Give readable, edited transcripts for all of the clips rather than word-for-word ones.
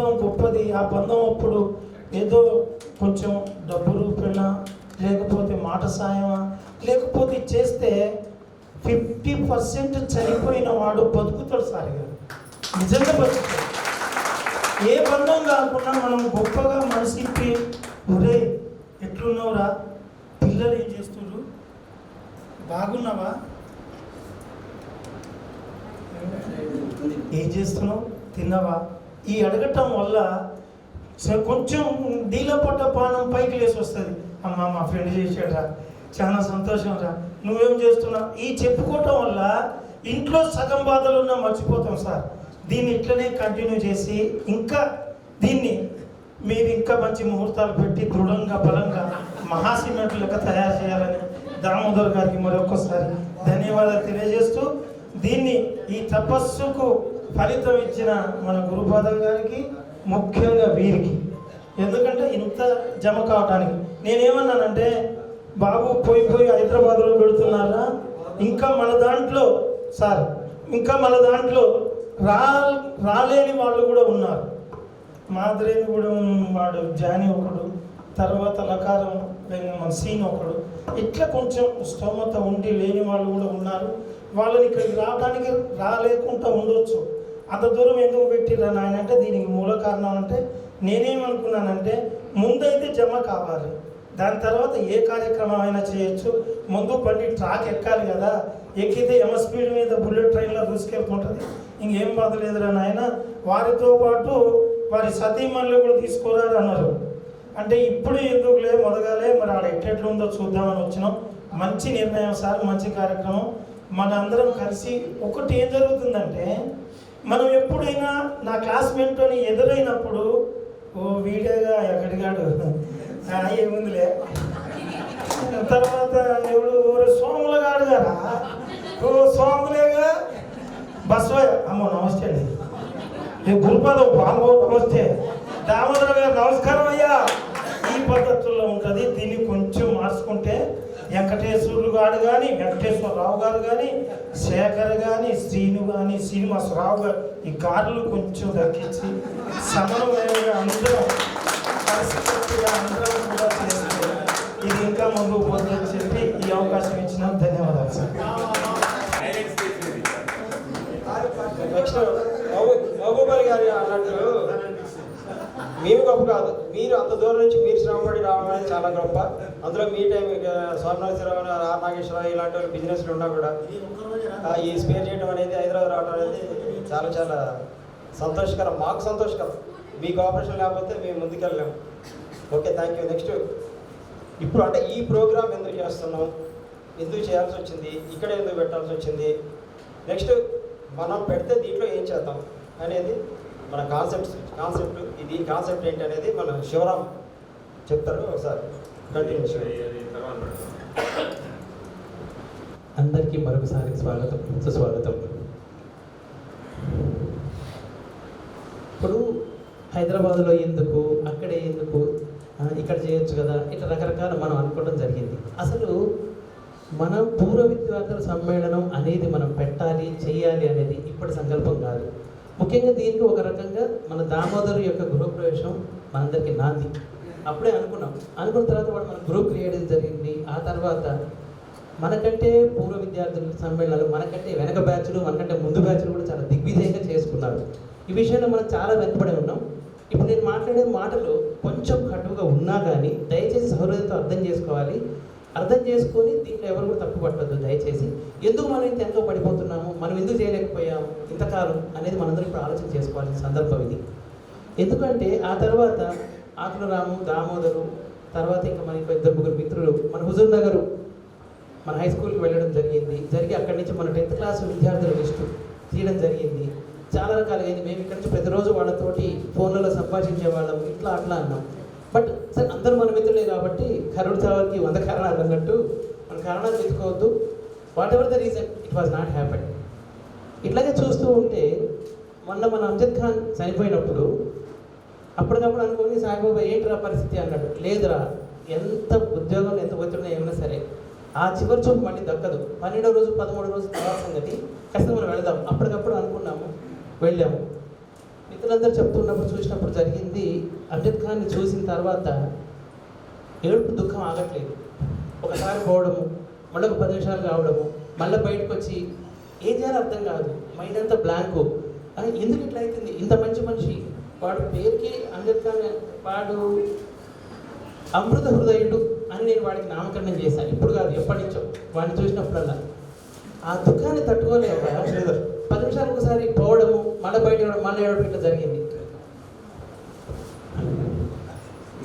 బంధం గొప్పది. ఆ బంధం అప్పుడు ఏదో కొంచెం డబ్బు రూపేనా, లేకపోతే మాట సాయమా, లేకపోతే చేస్తే 50% చనిపోయిన వాడు బతుకుతాడు సార్ గారు, నిజంగా బతుకుతాడు. ఏ బంధం కాకుండా మనం గొప్పగా మనసిప్పి, ఒరే ఎట్లున్నావురా, పిల్లలు ఏం చేస్తున్నారు, బాగున్నావా, ఏం చేస్తున్నావు, తిన్నావా, ఈ అడగటం వల్ల కొంచెం డీలో పడ్డ పానం పైకి లేసి వస్తుంది. అమ్మ మా ఫ్రెండ్ చేసాడురా, చాలా సంతోషం రా, నువ్వేం చేస్తున్నావు, ఈ చెప్పుకోవటం వల్ల ఇంట్లో సగం బాధలు ఉన్నా మర్చిపోతాం సార్. దీన్ని ఇట్లనే కంటిన్యూ చేసి ఇంకా దీన్ని మీరు ఇంకా మంచి ముహూర్తాలు పెట్టి దృఢంగా బలంగా మహాసిమెంట్ లెక్క తయారు చేయాలని దామోదర్ గారికి మరొకసారి ధన్యవాదాలు తెలియజేస్తూ, దీన్ని ఈ తపస్సుకు ఫలితం ఇచ్చిన మన గురుపాదం గారికి, ముఖ్యంగా వీరికి, ఎందుకంటే ఇంత జమ కావటానికి నేనేమన్నానంటే, బాబు పోయి హైదరాబాద్లో పెడుతున్నారా, ఇంకా మన దాంట్లో సార్, ఇంకా మన దాంట్లో రాలేని వాళ్ళు కూడా ఉన్నారు. మాదిరేని కూడా వాడు జాని ఒకడు, తర్వాత లకారం మన సీన్ ఒకడు, ఇట్లా కొంచెం స్తోమత ఉండి లేని వాళ్ళు కూడా ఉన్నారు. వాళ్ళని ఇక్కడికి రావడానికి రాలేకుండా ఉండొచ్చు. అంత దూరం ఎందుకు పెట్టిరా నాయన అంటే, దీనికి మూల కారణం అంటే నేనేమనుకున్నానంటే, ముందైతే జమ కావాలి, దాని తర్వాత ఏ కార్యక్రమం అయినా చేయొచ్చు. ముందు బండి ట్రాక్ ఎక్కాలి కదా, ఎక్కితే స్పీడ్ మీద బుల్లెట్ ట్రైన్లో దూసుకెళ్తుంటుంది, ఇంకేం బాధ లేదురా నాయన, వారితో పాటు వారి సతీమణులు కూడా తీసుకోరారు అన్నారు. అంటే ఇప్పుడు ఎందుకులే మొదగాలే, మరి ఆడ ఎట్లెట్లుందో చూద్దామని వచ్చినాం. మంచి నిర్ణయం సార్, మంచి కార్యక్రమం. మన అందరం కలిసి ఒకటి ఏం జరుగుతుందంటే, మనం ఎప్పుడైనా నా క్లాస్మేట్తోని ఎదురైనప్పుడు, ఓ వీడేగా ఎక్కడిగాడు ఏముందిలే, తర్వాత ఎవడు సోములగాడు గారా, ఓ సోములేగా బస్వయ్య, అమ్మో నమస్తే అండి, గురుపాదం బాంగో నమస్తే, దామోదర గారు నమస్కారం అయ్యా, ఈ పద్ధతుల్లో ఉంటుంది. దీన్ని కొంచెం మార్చుకుంటే వెంకటేశ్వరులు గారు కానీ, వెంకటేశ్వరరావు గారు కానీ, శేఖర్ కానీ, శ్రీను కానీ, శ్రీనివాసరావు గారు, ఈ కార్లు కొంచెం దక్కించి సమన్వయంగా అందరం కలిసికట్టుగా అందరం కూడా చేస్తే ఇది ఇంకా ముందుకు పోతుందని చెప్పి ఈ అవకాశం ఇచ్చిన ధన్యవాదాలు సార్. నెక్స్ట్ మహబూబాలి గారి అన్నట్టు మేము గొప్ప కాదు, మీరు అంత దూరం నుంచి మీరు శ్రమపడి రావడం అనేది చాలా గొప్ప. అందులో మీ టైం స్వర్ణాశ్వరరావు, ఆర్ నాగేశ్వరరావు ఇలాంటి వాళ్ళు బిజినెస్లు ఉన్నా కూడా ఈ స్పేర్ చేయడం అనేది, హైదరాబాద్ రావడం అనేది చాలా చాలా సంతోషకరం, మాకు సంతోషకరం. మీ కోఆపరేషన్ లేకపోతే మేము ముందుకెళ్ళలేము. Okay, thank you. నెక్స్ట్ ఇప్పుడు అంటే ఈ ప్రోగ్రామ్ ఎందుకు చేస్తున్నాం, ఎందుకు చేయాల్సి వచ్చింది, ఇక్కడ ఎందుకు పెట్టాల్సి వచ్చింది, నెక్స్ట్ మనం పెడితే దీంట్లో ఏం చేద్దాం అనేది మన కాన్సెప్ట్ ఇది కాన్సెప్ట్ ఏంటి అనేది మన శివరాం చెప్తారు. ఒకసారి కంటిన్యూ. అందరికీ మరొకసారి స్వాగతం, సుస్వాగతం. ఇప్పుడు హైదరాబాద్లో ఎందుకు, అక్కడే ఎందుకు, ఇక్కడ చేయొచ్చు కదా, ఇట్లా రకరకాల మనం అనుకోవడం జరిగింది. అసలు మన పూర్వ విద్యార్థుల సమ్మేళనం అనేది మనం పెట్టాలి, చేయాలి అనేది ఇప్పటి సంకల్పం కాదు. ముఖ్యంగా దీనికి ఒక రకంగా మన దామోదరు యొక్క గృహప్రవేశం మనందరికీ నాంది. అప్పుడే అనుకున్న తర్వాత వాడు మన గ్రూప్ క్రియేట్ జరిగింది. ఆ తర్వాత మనకంటే పూర్వ విద్యార్థుల సమ్మేళనాలు, మనకంటే వెనక బ్యాచ్లు, మనకంటే ముందు బ్యాచ్లు కూడా చాలా దిగ్విజయంగా చేసుకున్నారు. ఈ విషయంలో మనం చాలా వెనుకబడి ఉన్నాం. ఇప్పుడు నేను మాట్లాడే మాటలు కొంచెం కటువుగా ఉన్నా కానీ దయచేసి సౌహృదయంతో అర్థం చేసుకోవాలి. అర్థం చేసుకొని దీంట్లో ఎవరు కూడా తప్పు పట్టద్దు దయచేసి. ఎందుకు మనం ఇంత ఎంతో పడిపోతున్నాము, మనం ఎందుకు చేయలేకపోయాము ఇంతకాలం అనేది మనందరం ఇప్పుడు ఆలోచన చేసుకోవాల్సిన సందర్భం ఇది. ఎందుకంటే ఆ తర్వాత ఆకులరాము, దామోదరు, తర్వాత ఇంకా మనకి ఇద్దరు ముగ్గురు మిత్రులు మన హుజూర్ నగర్ మన హై స్కూల్కి వెళ్ళడం జరిగి అక్కడి నుంచి మన 10th క్లాస్ విద్యార్థుల లిస్టు తీయడం జరిగింది. చాలా రకాలుగా అయింది. మేము ఇక్కడ నుంచి ప్రతిరోజు వాళ్ళతోటి ఫోన్లలో సంభాషించే వాళ్ళం, ఇట్లా అట్లా అన్నాం. బట్ సార్ అందరూ మన మిత్రులే కాబట్టి కరుడు చావరికి 100 కారణాలు అన్నట్టు మన కారణాలు వెతుకోవద్దు. Whatever the reason, it was not happen. ఇట్లాగే చూస్తూ ఉంటే మొన్న మన అంజద్ ఖాన్ చనిపోయినప్పుడు అప్పటికప్పుడు అనుకోని సాయిబాబా ఏంటిరా పరిస్థితి అన్నాడు. లేదురా, ఎంత ఉద్యోగం ఎంత ఒత్తిడినా ఏమైనా సరే ఆ చివరి చూపు మళ్ళీ దక్కదు. 12వ రోజు 13వ రోజు తర్వాత సంగతి ఖచ్చితంగా మనం వెళదాం. అప్పటికప్పుడు అనుకున్నాము, వెళ్ళాము. మిత్రులందరూ చెప్తున్నప్పుడు చూసినప్పుడు జరిగింది, అమ్జద్ ఖాన్ని చూసిన తర్వాత ఏడుపు దుఃఖం ఆగట్లేదు. ఒకసారి పోవడము, మళ్ళీ ఒక 10 నిమిషాలు కావడము, మళ్ళీ బయటకు వచ్చి ఏం చేయాలో అర్థం కాదు, మైండ్ అంతా బ్లాంకు. ఎందుకు ఇట్లా అవుతుంది? ఇంత మంచి మనిషి, వాడు పేరుకి అమ్జద్ ఖాన్, వాడు అమృత హృదయుడు అని నేను వాడికి నామకరణం చేశాను. ఇప్పుడు కాదు, ఎప్పటి నుంచో వాడిని చూసినప్పుడల్లా ఆ దుఃఖాన్ని తట్టుకోలేక 10 నిమిషాలకు ఒకసారి పోవడము, మళ్ళీ బయట మళ్ళీ ఏడవడం ఇట్లా జరిగింది.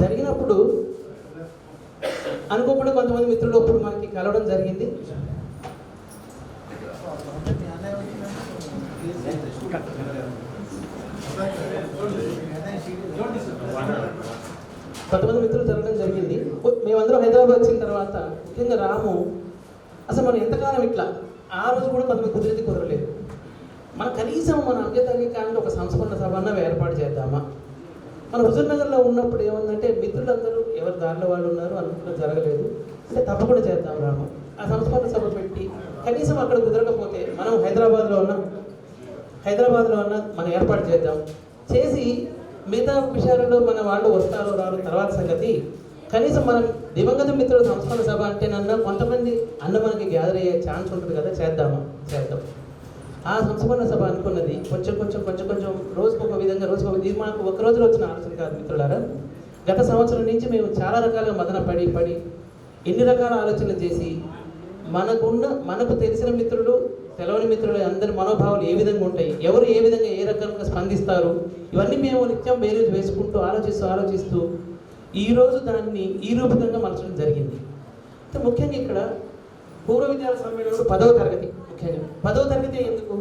జరిగినప్పుడు అనుకోకుండా కొంతమంది మిత్రులు అప్పుడు మనకి కలవడం జరిగింది. కొంతమంది మిత్రులు జరగడం జరిగింది. మేమందరం హైదరాబాద్ వచ్చిన తర్వాత ముఖ్యంగా రాము అసలు మనం ఎంతకాలం ఇట్లా, ఆ రోజు కూడా కొంతమంది కుదిరితే కుదరలేదు. మన కనీసం మన అమ్జద్ అలీ ఖాన్ ఒక సంస్మరణ సభ అన్న ఏర్పాటు చేద్దామా. మన హుజూర్ నగర్లో ఉన్నప్పుడు ఏముందంటే మిత్రులందరూ ఎవరి దారిలో వాళ్ళు ఉన్నారు, అనుకున్న జరగలేదు. అంటే తప్పకుండా చేద్దాం రాము, ఆ సంస్మరణ సభ పెట్టి కనీసం అక్కడ కుదరకపోతే మనం హైదరాబాద్లో ఉన్న మనం ఏర్పాటు చేద్దాం. చేసి మిగతా విషయాలలో మన వాళ్ళు వస్తారో రారు తర్వాత సంగతి, కనీసం మనం దివంగత మిత్రుల సంస్మరణ సభ అంటేనన్నా కొంతమంది మనకి గ్యాదర్ అయ్యే ఛాన్స్ ఉంటుంది కదా, చేద్దాం. ఆ సంస్మరణ సభ అనుకున్నది కొంచెం రోజుకు ఒక విధంగా ఇది మాకు ఒక రోజులో వచ్చిన ఆలోచన కాదు మిత్రులారా. గత సంవత్సరం నుంచి మేము చాలా రకాలుగా మదన పడి ఎన్ని రకాల ఆలోచనలు చేసి మనకు తెలిసిన మిత్రులు, తెలవని మిత్రులు అందరి మనోభావాలు ఏ విధంగా ఉంటాయి, ఎవరు ఏ విధంగా ఏ రకంగా స్పందిస్తారు, ఇవన్నీ మేము నిత్యం బేరీజు వేసుకుంటూ ఆలోచిస్తూ ఈరోజు దాన్ని ఈ రూపకంగా మలచడం జరిగింది. అయితే ముఖ్యంగా ఇక్కడ పూర్వ విద్యార్థి సమ్మేళనంలో 10వ తరగతి, ముఖ్యంగా 10వ తరగతి ఎందుకు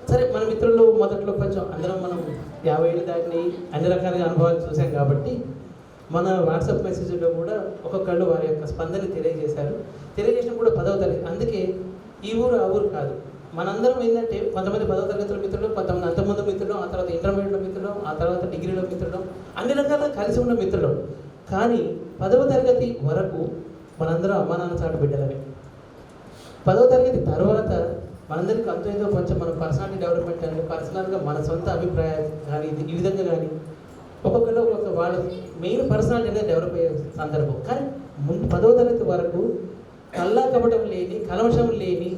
సరే, మన మిత్రులు మొదట్లో కొంచెం అందరం మనం 50 ఏళ్ళు దాటిని అన్ని రకాలుగా అనుభవాలు చూసాం కాబట్టి మన వాట్సాప్ మెసేజ్లో కూడా ఒక్కొక్కళ్ళు వారి యొక్క స్పందన తెలియజేసినప్పుడు కూడా 10వ తరగతి. అందుకే ఈ ఊరు ఆ ఊరు కాదు, మనందరం ఏంటంటే కొంతమంది 10వ తరగతిలో మిత్రులు, కొంతమంది అంతకుముందు మిత్రులు, ఆ తర్వాత ఇంటర్మీడియట్లో మిత్రులు, ఆ తర్వాత డిగ్రీలో మిత్రులు, అన్ని రకాలుగా కలిసి ఉన్న మిత్రులు. కానీ 10వ తరగతి వరకు మనందరం అమ్మా నాన్న చాటు బిడ్డలమే. 10వ తరగతి తర్వాత మనందరికీ అంతేదో కొంచెం మన పర్సనాలిటీ డెవలప్మెంట్ కానీ, పర్సనల్గా మన సొంత అభిప్రాయాలు కానీ ఈ విధంగా కానీ ఒక్కొక్కరు ఒక్కొక్క వాళ్ళ మెయిన్ పర్సనాలిటీ అనేది డెవలప్ అయ్యే సందర్భం. కానీ ముందు 10వ తరగతి వరకు కల్లా కపటం లేని, కలవశం లేని,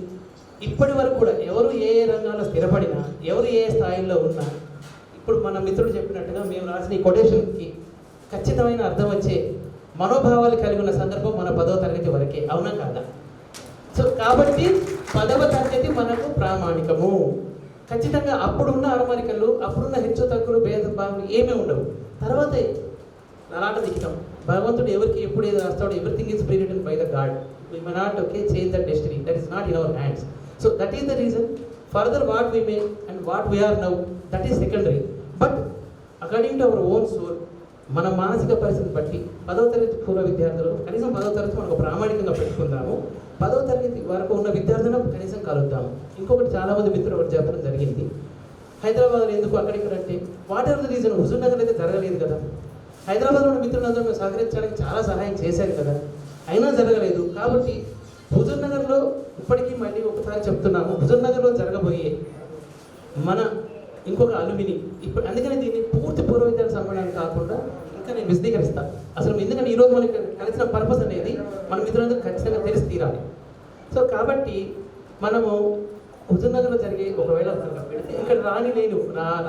ఇప్పటి వరకు కూడా ఎవరు ఏ రంగాల్లో స్థిరపడినా, ఎవరు ఏ స్థాయిలో ఉన్నా, ఇప్పుడు మన మిత్రుడు చెప్పినట్టుగా మేము రాసిన ఈ కొటేషన్కి ఖచ్చితమైన అర్థం వచ్చే మనోభావాలు కలిగి ఉన్న సందర్భం మన 10వ తరగతి వరకే, అవునా కాదా? సో కాబట్టి 10వ తరగతి మనకు ప్రామాణికము. ఖచ్చితంగా అప్పుడున్న అరమరికలు, అప్పుడున్న హెచ్చు తగ్గులు, భేదభావాలు ఏమీ ఉండవు. తర్వాత అలాంటి దిక్కుతాం. భగవంతుడు ఎవరికి ఎప్పుడు ఏది రాస్తాడు, everything is prewritten by the god. We may not change that destiny. That is not in our hands. So that is the reason. Further, what we may and what we are now, that is secondary. But according to our own soul, మన మానసిక పరిస్థితి బట్టి 10వ తరగతి పూర్వ విద్యార్థులు కనీసం 10వ తరగతి మనకు ప్రామాణికంగా పెట్టుకుందాము. 10వ తరగతి వరకు ఉన్న విద్యార్థులను కనీసం కలుద్దాము. ఇంకొకటి చాలామంది మిత్రులు ఒకటి చెప్పడం జరిగింది, హైదరాబాద్లో ఎందుకు అక్కడిక్కడ అంటే what ever the reason, Huzur Nagar అయితే జరగలేదు కదా. హైదరాబాద్లో ఉన్న మిత్రులందరూ మేము సహకరించడానికి చాలా సహాయం చేశారు కదా, అయినా జరగలేదు. కాబట్టి హుజూర్ నగర్లో ఇప్పటికీ మళ్ళీ ఒకసారి చెప్తున్నాము, హుజూర్ నగర్లో జరగబోయే మన ఇంకొక అలుమిని ఇప్పుడు, అందుకని దీన్ని పూర్తి పూర్వ విద్యార్థి సమ్మేళనం కాకుండా ఇంకా నేను విశదీకరిస్తాను. అసలు ఎందుకంటే ఈరోజు మనకి కలిసిన పర్పస్ అనేది మన మిత్రులందరూ ఖచ్చితంగా తెలిసి తీరాలి. సో కాబట్టి మనము హుజూర్ నగర్లో జరిగే ఒకవేళ పెడితే ఇక్కడ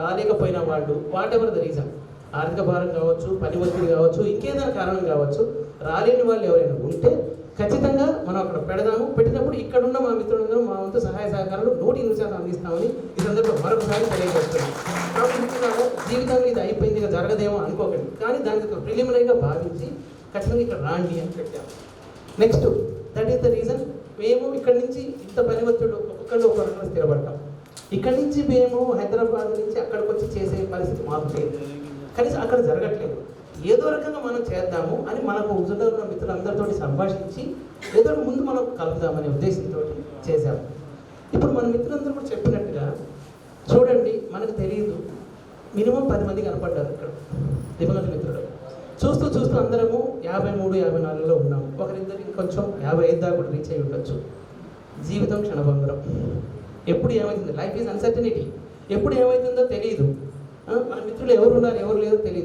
రాలేకపోయిన వాళ్ళు వాట్ ఎవర్ ద రీజన్, ఆర్థిక భారం కావచ్చు, పని ఒత్తిడి కావచ్చు, ఇంకేదైనా కారణం కావచ్చు, రాలేని వాళ్ళు ఎవరైనా ఉంటే ఖచ్చితంగా మనం అక్కడ పెడదాము. పెట్టినప్పుడు ఇక్కడున్న మా మిత్రులందరూ మా వంతు సహాయ సహకారాలు 100% అందిస్తామని ఈ సందర్భంలో మరొకసారి తెలియజేస్తున్నాం. కాబట్టి మిత్రులారా, జీవితంలో ఇది అయిపోయింది ఇక జరగదేమో అనుకోకండి, కానీ దానికి ఒక ప్రిలిమినరీగా భావించి ఖచ్చితంగా ఇక్కడ రాండి అని పెట్టాము. Next, that is the reason మేము ఇక్కడి నుంచి ఇంత పని ఒత్తిడి ఒక్కొక్కళ్ళు ఒక రకంగా స్థిరపడ్డాం. ఇక్కడి నుంచి మేము హైదరాబాద్ నుంచి అక్కడికి వచ్చి చేసే పరిస్థితి మాకు లేదు, కనీసం అక్కడ జరగట్లేదు. ఏదో రకంగా మనం చేద్దాము అని మనకు హుజూర్లో ఉన్న మిత్రులందరితో సంభాషించి ఏదో ముందు మనం కలుపుదామనే ఉద్దేశంతో చేశాము. ఇప్పుడు మన మిత్రులందరూ కూడా చెప్పినట్టుగా చూడండి, మనకు తెలియదు మినిమం 10 మంది కనపడ్డారు ఇక్కడ దివంగత మిత్రులు. చూస్తూ అందరము 53, 54లో ఉన్నాము. ఒకరిద్దరు ఇంకొంచెం 55 దాకా కూడా రీచ్ అయి ఉండొచ్చు. జీవితం క్షణభంగురం, ఎప్పుడు ఏమవుతుంది, లైఫ్ ఈజ్ అన్సర్టనిటీ, ఎప్పుడు ఏమవుతుందో తెలియదు. మన మిత్రులు ఎవరు ఉన్నారు ఎవరు లేదో తెలియదు.